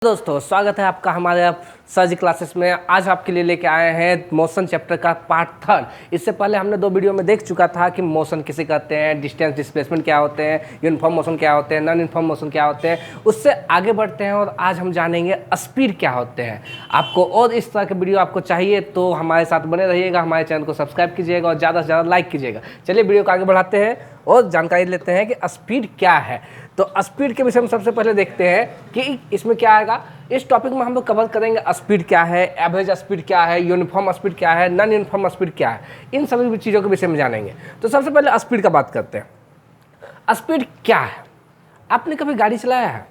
दोस्तों स्वागत है आपका हमारे सर्ज क्लासेस में। आज आपके लिए लेके आए हैं मोशन चैप्टर का पार्ट 3। इससे पहले हमने 2 वीडियो में देख चुका था कि मोशन किसे कहते हैं, डिस्टेंस डिस्प्लेसमेंट क्या होते हैं, यूनिफॉर्म मोशन क्या होते हैं, नॉन यूनिफॉर्म मोशन क्या होते हैं। उससे आगे बढ़ते हैं और आज हम जानेंगे स्पीड क्या होते हैं। आपको और इस तरह के वीडियो आपको चाहिए तो हमारे साथ बने रहिएगा, हमारे चैनल को सब्सक्राइब कीजिएगा और ज़्यादा से ज़्यादा लाइक कीजिएगा। चलिए वीडियो को आगे बढ़ाते हैं और जानकारी लेते हैं कि स्पीड क्या है। तो स्पीड के विषय में सबसे पहले देखते हैं कि इसमें क्या आएगा। इस टॉपिक में हम लोग कवर करेंगे स्पीड क्या है, एवरेज स्पीड क्या है, यूनिफॉर्म स्पीड क्या है, नॉन यूनिफॉर्म स्पीड क्या है, इन सभी चीज़ों के विषय में जानेंगे। तो सबसे पहले स्पीड का बात करते हैं। स्पीड क्या है? आपने कभी गाड़ी चलाया है,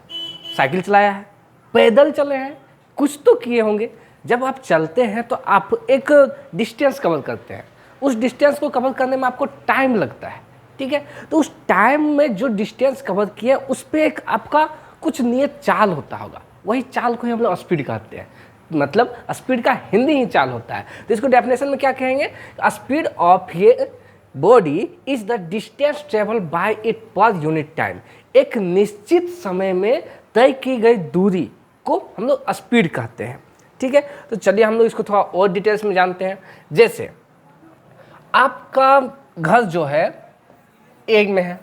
साइकिल चलाया है, पैदल चले हैं, कुछ तो किए होंगे। जब आप चलते हैं तो आप एक डिस्टेंस कवर करते हैं। उस डिस्टेंस को कवर करने में आपको टाइम लगता है, ठीक है। तो उस टाइम में जो डिस्टेंस कवर किया उस पर एक आपका कुछ नियत चाल होता होगा, वही चाल को ही हम लोग स्पीड कहते हैं। मतलब स्पीड का हिंदी ही चाल होता है। तो इसको डेफिनेशन में क्या कहेंगे? Speed of a body is the distance travel bye it per unit time. एक निश्चित समय में तय की गई दूरी को हम लोग स्पीड कहते हैं, ठीक है। तो चलिए हम लोग इसको थोड़ा और डिटेल्स में जानते हैं। जैसे आपका घर जो है ए में है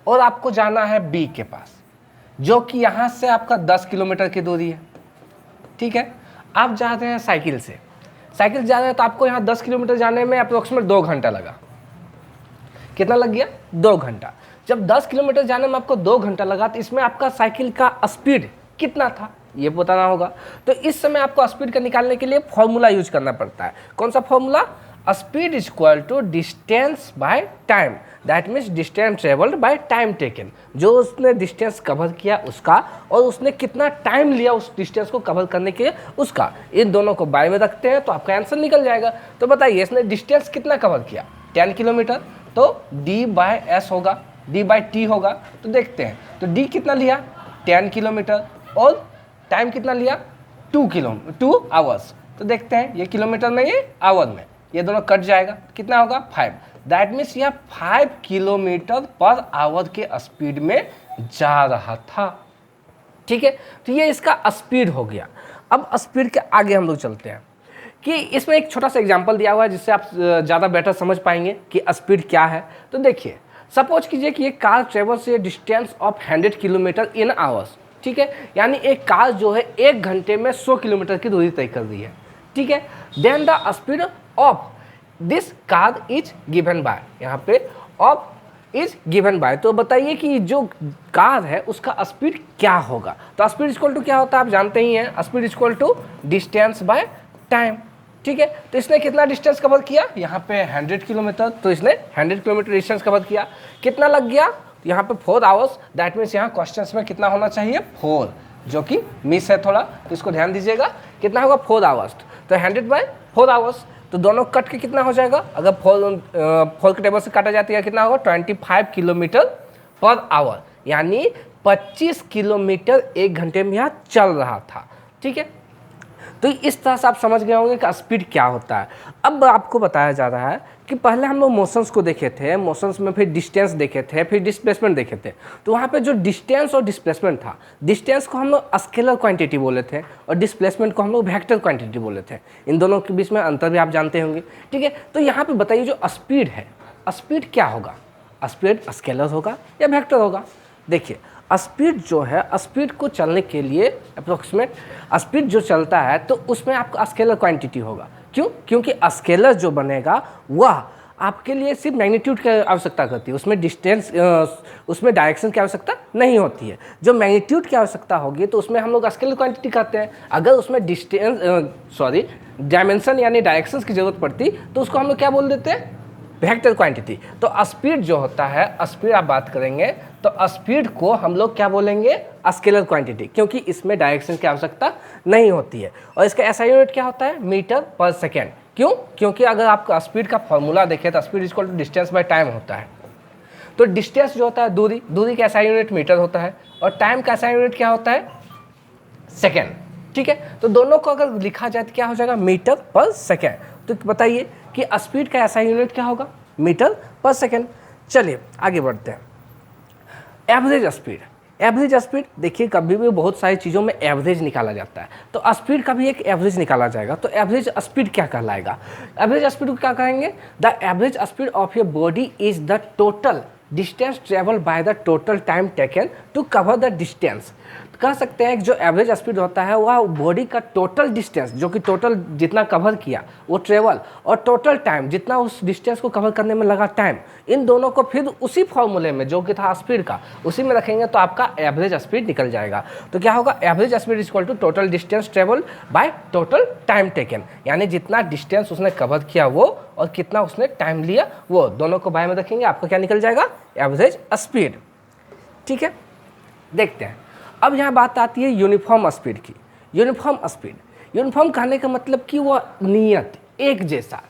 और आपको जाना है बी के पास, जो कि यहाँ से आपका 10 किलोमीटर की दूरी है, ठीक है। आप जा रहे हैं साइकिल से, साइकिल जा रहे हैं तो आपको यहाँ 10 किलोमीटर जाने में अप्रोक्सीमेट 2 घंटा लगा। कितना लग गया? 2 घंटा। जब 10 किलोमीटर जाने में आपको 2 घंटा लगा तो इसमें आपका साइकिल का स्पीड कितना था ये बताना होगा। तो इस समय आपको स्पीड का निकालने के लिए फॉर्मूला यूज करना पड़ता है। कौन सा formula? Speed is equal to distance by time, that means distance travelled by time taken. जो उसने डिस्टेंस कवर किया उसका और उसने कितना टाइम लिया उस डिस्टेंस को कवर करने के लिए उसका, इन दोनों को बाय में रखते हैं तो आपका आंसर निकल जाएगा। तो बताइए इसने डिस्टेंस कितना कवर किया? 10 किलोमीटर, तो D बाय S होगा, D बाय T होगा। तो देखते हैं, तो D कितना लिया? 10 किलोमीटर और टाइम कितना लिया? 2 आवर्स। तो देखते हैं ये किलोमीटर में ये आवर में, ये दोनों कट जाएगा, कितना होगा? 5। दैट मीन्स यह 5 किलोमीटर पर आवर के स्पीड में जा रहा था, ठीक है। तो ये इसका स्पीड हो गया। अब स्पीड के आगे हम लोग चलते हैं कि इसमें एक छोटा सा एग्जांपल दिया हुआ है जिससे आप ज़्यादा बेटर समझ पाएंगे कि स्पीड क्या है। तो देखिए, सपोज कीजिए कि एक car travels A distance of 100 kilometre in hours, ठीक है। यानी एक कार जो है 1 घंटे में 100 किलोमीटर की दूरी तय कर रही है, ठीक है। Then the speed of this car is given by, यहाँ पे ऑफ इज गिवन बाय। तो बताइए कि जो कार है उसका स्पीड क्या होगा। तो स्पीड इक्वल टू क्या होता है आप जानते ही हैं, speed equal to distance by time, ठीक है। तो इसने कितना डिस्टेंस कवर किया? यहाँ पे 100 किलोमीटर, तो इसने 100 किलोमीटर डिस्टेंस कवर किया। कितना लग गया? यहाँ पे 4 आवर्स। दैट मीन्स यहाँ क्वेश्चंस में कितना होना चाहिए? 4, जो कि मिस है थोड़ा, तो इसको ध्यान दीजिएगा। कितना होगा? 4 आवर्स। तो 100 बाय 4 आवर्स, तो दोनों कट के कितना हो जाएगा? अगर 4 के टेबल से काटा जाती है कितना होगा? 25 किलोमीटर पर आवर, यानी 25 किलोमीटर 1 घंटे में यहाँ चल रहा था, ठीक है। तो इस तरह से आप समझ गए होंगे कि स्पीड क्या होता है। अब आपको बताया जा रहा है कि पहले हम लोग मोशंस को देखे थे, मोशंस में फिर डिस्टेंस देखे थे, फिर डिस्प्लेसमेंट देखे थे। तो वहाँ पे जो डिस्टेंस और डिस्प्लेसमेंट था, डिस्टेंस को हम लोग स्केलर क्वांटिटी बोले थे और डिस्प्लेसमेंट को हम लोग वेक्टर क्वांटिटी बोले थे। इन दोनों के बीच में अंतर भी आप जानते होंगे, ठीक है। तो यहाँ पर बताइए जो स्पीड है, स्पीड क्या होगा? स्पीड स्केलर होगा या वेक्टर होगा? देखिए स्पीड जो है, स्पीड को चलने के लिए अप्रोक्सीमेट स्पीड जो चलता है तो उसमें आपका स्केलर क्वांटिटी होगा। क्यों? क्योंकि स्केलर जो बनेगा वह आपके लिए सिर्फ मैग्नीट्यूड की आवश्यकता करती है, उसमें डिस्टेंस उसमें डायरेक्शन की आवश्यकता नहीं होती है। जो मैग्नीट्यूड की आवश्यकता होगी तो उसमें हम लोग स्केलर क्वांटिटी कहते हैं। अगर उसमें डायमेंशन यानी डायरेक्शंस की जरूरत पड़ती तो उसको हम लोग क्या बोल देते हैं? Vector quantity. तो स्पीड जो होता है, स्पीड आप बात करेंगे तो स्पीड को हम लोग क्या बोलेंगे? स्केलर क्वांटिटी, क्योंकि इसमें डायरेक्शन की आवश्यकता नहीं होती है। और इसका एसआई यूनिट क्या होता है? मीटर पर सेकेंड। क्यों? क्योंकि अगर आप स्पीड का फॉर्मूला देखें तो speed equal to distance by time होता है। तो डिस्टेंस जो होता है दूरी, दूरी का एसआई यूनिट मीटर होता है और टाइम का एसआई यूनिट क्या होता है? सेकेंड, ठीक है। तो दोनों को अगर लिखा जाए तो क्या हो जाएगा? मीटर पर सेकेंड। तो बताइए कि स्पीड का ऐसा यूनिट क्या होगा? मीटर पर सेकेंड। चलिए आगे बढ़ते हैं। एवरेज स्पीड, एवरेज स्पीड, देखिए कभी भी बहुत सारी चीज़ों में एवरेज निकाला जाता है, तो स्पीड का भी एक एवरेज निकाला जाएगा। तो एवरेज स्पीड क्या कहलाएगा? एवरेज स्पीड को क्या कहेंगे? The average speed of your body is the total distance travel by the total time taken to cover the distance. कह सकते हैं कि जो एवरेज स्पीड होता है वह बॉडी का टोटल डिस्टेंस, जो कि टोटल जितना कवर किया वो ट्रेवल, और टोटल टाइम जितना उस डिस्टेंस को कवर करने में लगा टाइम, इन दोनों को फिर उसी फॉर्मूले में जो कि था स्पीड का, उसी में रखेंगे तो आपका एवरेज स्पीड निकल जाएगा। तो क्या होगा? Average speed equal to total distance travel by total time taken, यानी जितना डिस्टेंस उसने कवर किया वो और कितना उसने टाइम लिया वो, दोनों को बाय में रखेंगे, आपका क्या निकल जाएगा? Average speed. ठीक है, देखते हैं। अब यहाँ बात आती है यूनिफॉर्म स्पीड की। यूनिफॉर्म कहने का मतलब कि वो नियत, एक जैसा।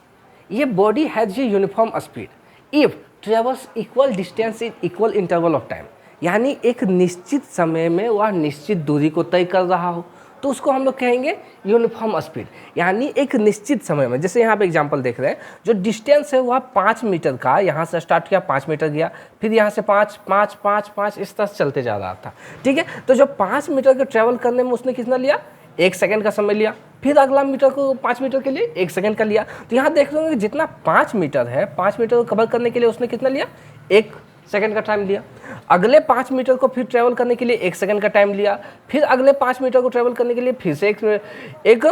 ये body has a uniform speed if travels equal distance in equal interval of time, यानी एक निश्चित समय में वह निश्चित दूरी को तय कर रहा हो, तो उसको हम लोग कहेंगे यूनिफॉर्म स्पीड। यानी एक निश्चित समय में, जैसे यहाँ पे एग्जांपल देख रहे हैं, जो डिस्टेंस है वह 5 मीटर का, यहाँ से स्टार्ट किया 5 मीटर गया, फिर यहाँ से 5 5 5 5 इस तरह चलते जा रहा था। ठीक है, तो जो 5 मीटर का ट्रेवल करने में उसने कितना लिया? 1 सेकेंड का समय लिया। फिर अगला मीटर को 5 मीटर के लिए 1 सेकेंड का लिया। तो यहाँ देख रहे होंगे जितना 5 मीटर है, 5 मीटर को कवर करने के लिए उसने कितना लिया? 1 सेकेंड का टाइम लिया। अगले 5 मीटर को फिर ट्रेवल करने के लिए 1 सेकेंड का टाइम लिया। फिर अगले 5 मीटर को ट्रेवल करने के लिए फिर से एक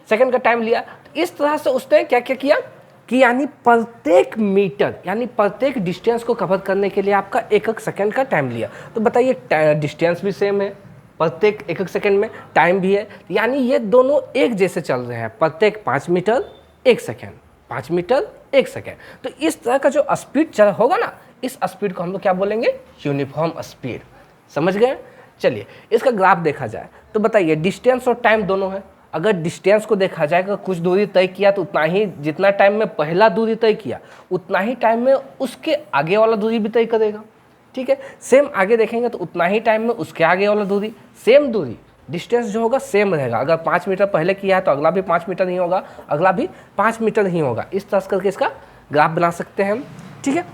सेकेंड का टाइम लिया। तो इस तरह से उसने क्या क्या किया कि यानी प्रत्येक मीटर, यानी प्रत्येक डिस्टेंस को कवर करने के लिए आपका 1 सेकेंड का टाइम लिया। तो बताइए, डिस्टेंस भी सेम है, प्रत्येक 1 सेकेंड में टाइम भी है, यानी ये दोनों एक जैसे चल रहे हैं। प्रत्येक 5 मीटर 1 सेकेंड, 5 मीटर 1 सेकेंड। तो इस तरह का जो स्पीड चल होगा ना, इस स्पीड को हम लोग क्या बोलेंगे? Uniform speed. समझ गए? चलिए इसका ग्राफ देखा जाए तो बताइए, डिस्टेंस और टाइम दोनों है। अगर डिस्टेंस को देखा जाए तो कुछ दूरी तय किया तो उतना ही, जितना टाइम में पहला दूरी तय किया उतना ही टाइम में उसके आगे वाला दूरी भी तय करेगा। ठीक है, सेम आगे देखेंगे तो उतना ही टाइम में उसके आगे वाला दूरी, सेम दूरी, डिस्टेंस जो होगा सेम रहेगा। अगर 5 मीटर पहले किया है तो अगला भी 5 मीटर ही होगा, अगला भी 5 मीटर ही होगा। इस तरह करके इसका ग्राफ बना सकते हैं हम। ठीक है,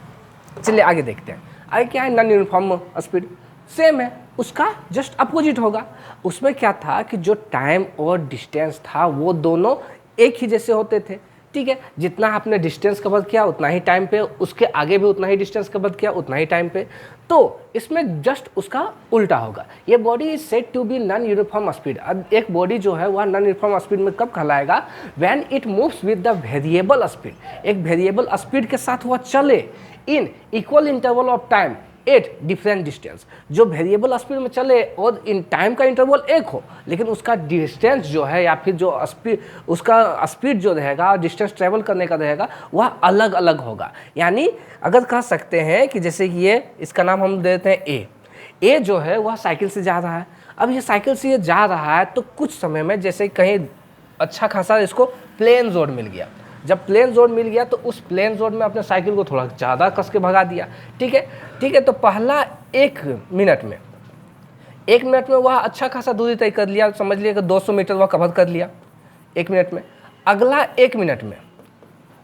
चलिए आगे देखते हैं। आगे क्या है? नॉन यूनिफॉर्म स्पीड सेम है, उसका जस्ट अपोजिट होगा। उसमें क्या था कि जो टाइम और डिस्टेंस था वो दोनों एक ही जैसे होते थे। ठीक है, जितना आपने डिस्टेंस कवर किया उतना ही टाइम पे, उसके आगे भी उतना ही डिस्टेंस कवर किया उतना ही टाइम पे। तो इसमें जस्ट उसका उल्टा होगा। ये body is said to be non uniform speed. अब एक बॉडी जो है वह नॉन यूनिफॉर्म स्पीड में कब कहलाएगा? When it moves with the variable speed. एक वेरिएबल स्पीड के साथ वह चले in equal interval of time at different distance. जो वेरिएबल स्पीड में चले और इन टाइम का इंटरवल एक हो, लेकिन उसका डिस्टेंस जो है या फिर जो स्पीड, उसका स्पीड जो रहेगा, डिस्टेंस ट्रेवल करने का रहेगा, वह अलग अलग होगा। यानी अगर कह सकते हैं कि जैसे ये, इसका नाम हम देते हैं ए जो है वह साइकिल से जा रहा है। अब ये साइकिल से ये जा रहा है तो कुछ समय में जैसे कहीं अच्छा खासा इसको प्लेन रोड मिल गया। जब प्लेन रोड मिल गया तो उस प्लेन रोड में अपने साइकिल को थोड़ा ज़्यादा कस के भगा दिया। ठीक है, तो पहला 1 मिनट में वह अच्छा खासा दूरी तय कर लिया। समझ लिया कि 200 मीटर वह कवर कर लिया 1 मिनट में। अगला 1 मिनट में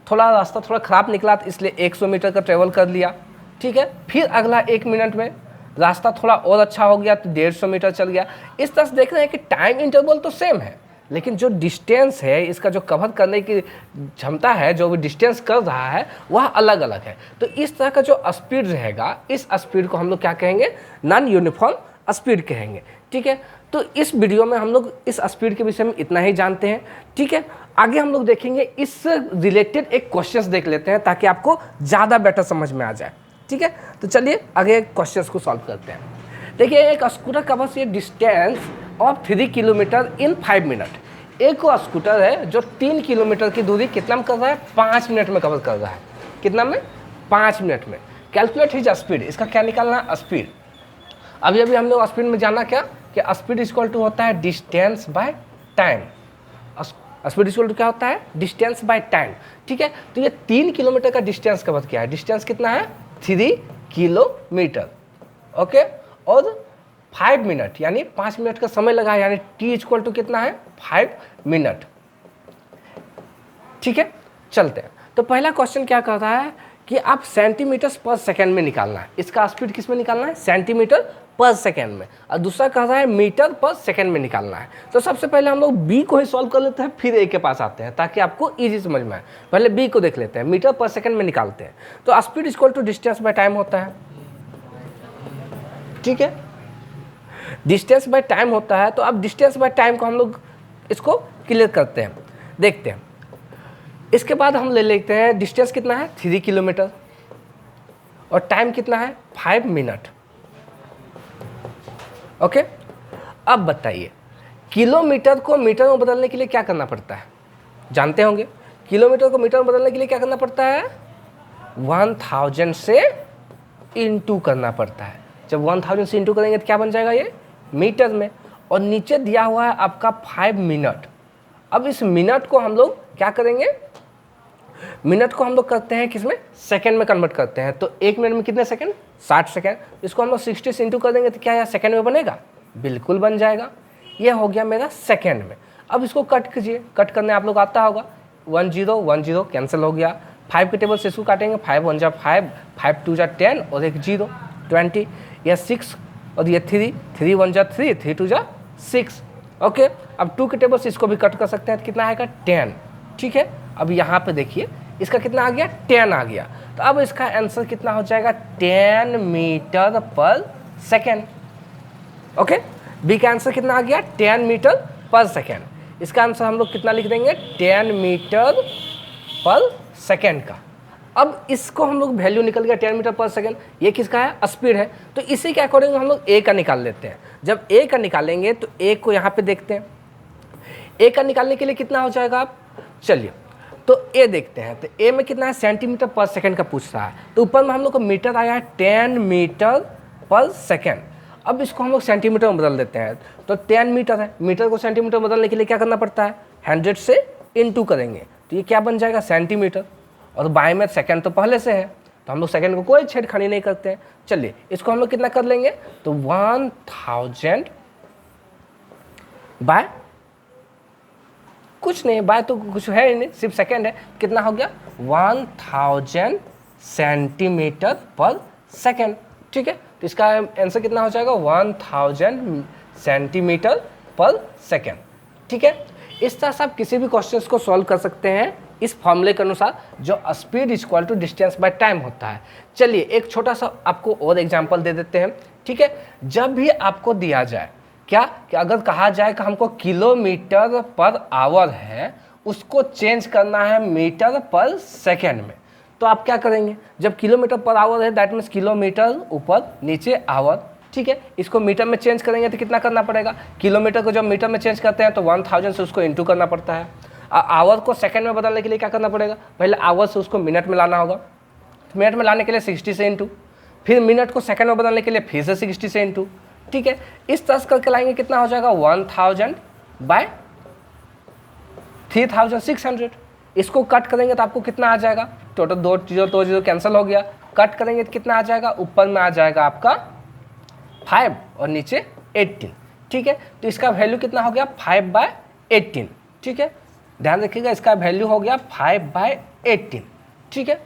थोड़ा रास्ता थोड़ा ख़राब निकला तो इसलिए 100 मीटर का ट्रेवल कर लिया। ठीक है, फिर अगला 1 मिनट में रास्ता थोड़ा और अच्छा हो गया तो 150 मीटर चल गया। इस तरह से देख रहे हैं कि टाइम इंटरवल तो सेम है, लेकिन जो डिस्टेंस है, इसका जो कवर करने की क्षमता है, जो भी डिस्टेंस कर रहा है वह अलग अलग है। तो इस तरह का जो स्पीड रहेगा, इस स्पीड को हम लोग क्या कहेंगे? नॉन यूनिफॉर्म स्पीड कहेंगे। ठीक है, तो इस वीडियो में हम लोग इस स्पीड के विषय में इतना ही जानते हैं। ठीक है, आगे हम लोग देखेंगे इससे रिलेटेड एक क्वेश्चंस देख लेते हैं ताकि आपको ज़्यादा बेटर समझ में आ जाए। ठीक है, तो चलिए आगे क्वेश्चंस को सॉल्व करते हैं। देखिए, एक scooter covers A distance of 3 kilometre in 5 minute. एक वो स्कूटर है जो 3 किलोमीटर की दूरी कितना में कर रहा है? 5 मिनट में कवर कर रहा है। कितना में? 5 मिनट में। कैलकुलेट हिज स्पीड, इसका क्या निकालना? स्पीड। अभी हम लोग स्पीड में जाना क्या कि स्पीड इक्वल टू होता है distance by time. Speed equal to क्या होता है? Distance by time. ठीक है, तो ये 3 किलोमीटर का डिस्टेंस कवर किया है। डिस्टेंस कितना है? 3 किलोमीटर। ओके, और 5 मिनट यानी 5 मिनट का समय लगा, यानी टी इक्वल टू कितना है? 5 मिनट। ठीक है, चलते हैं। तो पहला क्वेश्चन क्या कहता है कि आप सेंटीमीटर पर सेकेंड में निकालना है। इसका स्पीड किस में निकालना है? सेंटीमीटर पर सेकेंड में। और दूसरा कह रहा है मीटर पर सेकेंड में निकालना है। तो सबसे पहले हम लोग बी को ही सॉल्व कर लेते हैं, फिर ए के पास आते हैं ताकि आपको इजी समझ में आए। पहले बी को देख लेते हैं, मीटर पर सेकेंड में निकालते हैं। तो speed equal to distance by time होता है, ठीक है, डिस्टेंस बाय टाइम होता है। तो अब डिस्टेंस बाय टाइम को हम लोग इसको क्लियर करते हैं, देखते हैं। इसके बाद हम ले लेते हैं डिस्टेंस कितना है 3 किलोमीटर और टाइम कितना है 5 मिनट। ओके, अब बताइए किलोमीटर को मीटर में बदलने के लिए क्या करना पड़ता है? जानते होंगे, किलोमीटर को मीटर में बदलने के लिए क्या करना पड़ता है? 1000 से इंटू करना पड़ता है। जब 1000 से इंटू करेंगे तो क्या बन जाएगा? ये मीटर में। और नीचे दिया हुआ है आपका 5 मिनट। अब इस मिनट को हम लोग क्या करेंगे? मिनट को हम लोग करते हैं किसमें? सेकंड में कन्वर्ट करते हैं। तो 1 मिनट में कितने सेकंड? 60 सेकंड। इसको हम लोग 60 से इंटू कर देंगे तो क्या यह सेकंड में बनेगा? बिल्कुल बन जाएगा। यह हो गया मेरा सेकंड में। अब इसको कट कीजिए, कट करने आप लोग आता होगा। 10 10 कैंसिल हो गया। 5 के टेबल से इसको काटेंगे, 5 1 जा 5, 5 2 जा 10 और एक 0 20। यह 6 और ये 3, 3 1 जा 3, 3 2 जा 6। ओके, अब 2 के टेबल से इसको भी कट कर सकते हैं तो कितना आएगा? 10, ठीक है। अब यहाँ पे देखिए इसका कितना आ गया? 10 आ गया। तो अब इसका आंसर कितना हो जाएगा? 10 मीटर पर सेकेंड। ओके, बी का आंसर कितना आ गया? 10 मीटर पर सेकेंड। इसका आंसर हम लोग कितना लिख देंगे? 10 मीटर पर सेकेंड का। अब इसको हम लोग वैल्यू निकल गया 10 मीटर पर सेकेंड। ये किसका है? स्पीड है। तो इसी के अकॉर्डिंग हम लोग ए का निकाल लेते हैं। जब ए का निकालेंगे तो ए को यहाँ पे देखते हैं। ए का निकालने के लिए कितना हो जाएगा? आप चलिए तो ए देखते हैं। तो ए में कितना है? सेंटीमीटर पर सेकेंड का पूछ रहा है। तो ऊपर में हम लोग को मीटर आया है 10 मीटर पर सेकेंड। अब इसको हम लोग सेंटीमीटर में बदल देते हैं। तो 10 मीटर है, मीटर को सेंटीमीटर बदलने के लिए क्या करना पड़ता है? 100 से इंटू करेंगे तो ये क्या बन जाएगा? सेंटीमीटर। और बाएं में सेकेंड तो पहले से है तो हम लोग सेकेंड को कोई छेड़खानी नहीं करते हैं। चलिए इसको हम लोग कितना कर लेंगे? तो 1000 बाय कुछ नहीं, बाय तो कुछ है ही नहीं, सिर्फ सेकेंड है। कितना हो गया? 1000 सेंटीमीटर पर सेकेंड, ठीक है। तो इसका आंसर कितना हो जाएगा? 1000 सेंटीमीटर पर सेकेंड, ठीक है। इस तरह से आप किसी भी क्वेश्चन को सॉल्व कर सकते हैं इस फॉर्मूले के अनुसार जो speed equal to distance by time होता है। चलिए एक छोटा सा आपको और एग्जांपल दे देते हैं, ठीक है। जब भी आपको दिया जाए क्या कि अगर कहा जाए कि हमको किलोमीटर पर आवर है, उसको चेंज करना है मीटर पर सेकेंड में, तो आप क्या करेंगे? जब किलोमीटर पर आवर है दैट मीन्स किलोमीटर ऊपर नीचे आवर, ठीक है। इसको मीटर में चेंज करेंगे तो कितना करना पड़ेगा? किलोमीटर को जब मीटर में चेंज करते हैं तो 1000 से उसको इंटू करना पड़ता है। आवर को सेकेंड में बदलने के लिए क्या करना पड़ेगा? पहले आवर से उसको मिनट में लाना होगा। मिनट में लाने के लिए 60 से इंटू, फिर मिनट को सेकेंड में बदलने के लिए फिर से 60 से इंटू, ठीक है। इस तरह से करके लाएंगे, कितना हो जाएगा? 1000 बाय 3600। इसको कट करेंगे तो आपको कितना आ जाएगा? टोटल 2 0 कैंसिल हो गया। कट करेंगे तो कितना आ जाएगा? ऊपर में आ जाएगा आपका 5 और नीचे 18, ठीक है। तो इसका वैल्यू कितना हो गया? 5/18, ठीक है। ध्यान रखिएगा इसका वैल्यू हो गया 5/18, ठीक है।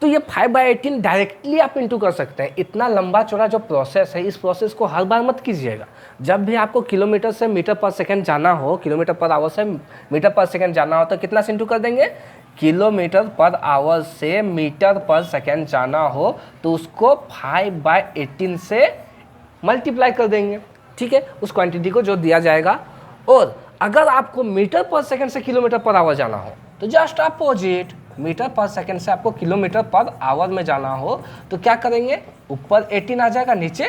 तो ये 5/18 डायरेक्टली आप इंटू कर सकते हैं। इतना लंबा चौड़ा जो प्रोसेस है, इस प्रोसेस को हर बार मत कीजिएगा। जब भी आपको किलोमीटर से मीटर पर सेकंड जाना हो, किलोमीटर पर आवर से मीटर पर सेकंड जाना हो, तो कितना से इंटू कर देंगे? किलोमीटर पर आवर से मीटर पर सेकंड जाना हो तो उसको 5/18 से मल्टीप्लाई कर देंगे, ठीक है, उस क्वांटिटी को जो दिया जाएगा। और अगर आपको मीटर पर सेकंड से किलोमीटर पर आवर जाना हो तो जस्ट अपोजिट, मीटर पर सेकंड से आपको किलोमीटर पर आवर में जाना हो तो क्या करेंगे? ऊपर 18 आ जाएगा, नीचे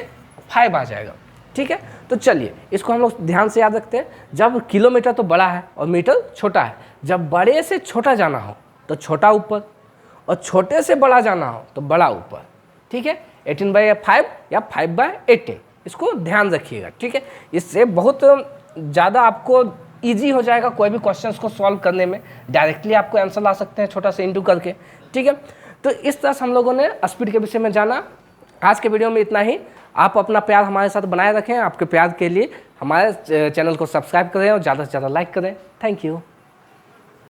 5 आ जाएगा, ठीक है। तो चलिए इसको हम लोग ध्यान से याद रखते हैं। जब किलोमीटर तो बड़ा है और मीटर छोटा है, जब बड़े से छोटा जाना हो तो छोटा ऊपर, और छोटे से बड़ा जाना हो तो बड़ा ऊपर, ठीक है। 18/5 या 5/18, इसको ध्यान रखिएगा, ठीक है। इससे बहुत ज़्यादा आपको इजी हो जाएगा कोई भी क्वेश्चंस को सॉल्व करने में। डायरेक्टली आपको आंसर ला सकते हैं छोटा सा इंटू करके, ठीक है। तो इस तरह से हम लोगों ने स्पीड के विषय में जाना। आज के वीडियो में इतना ही। आप अपना प्यार हमारे साथ बनाए रखें। आपके प्यार के लिए हमारे चैनल को सब्सक्राइब करें और ज़्यादा से ज़्यादा लाइक करें। Thank you.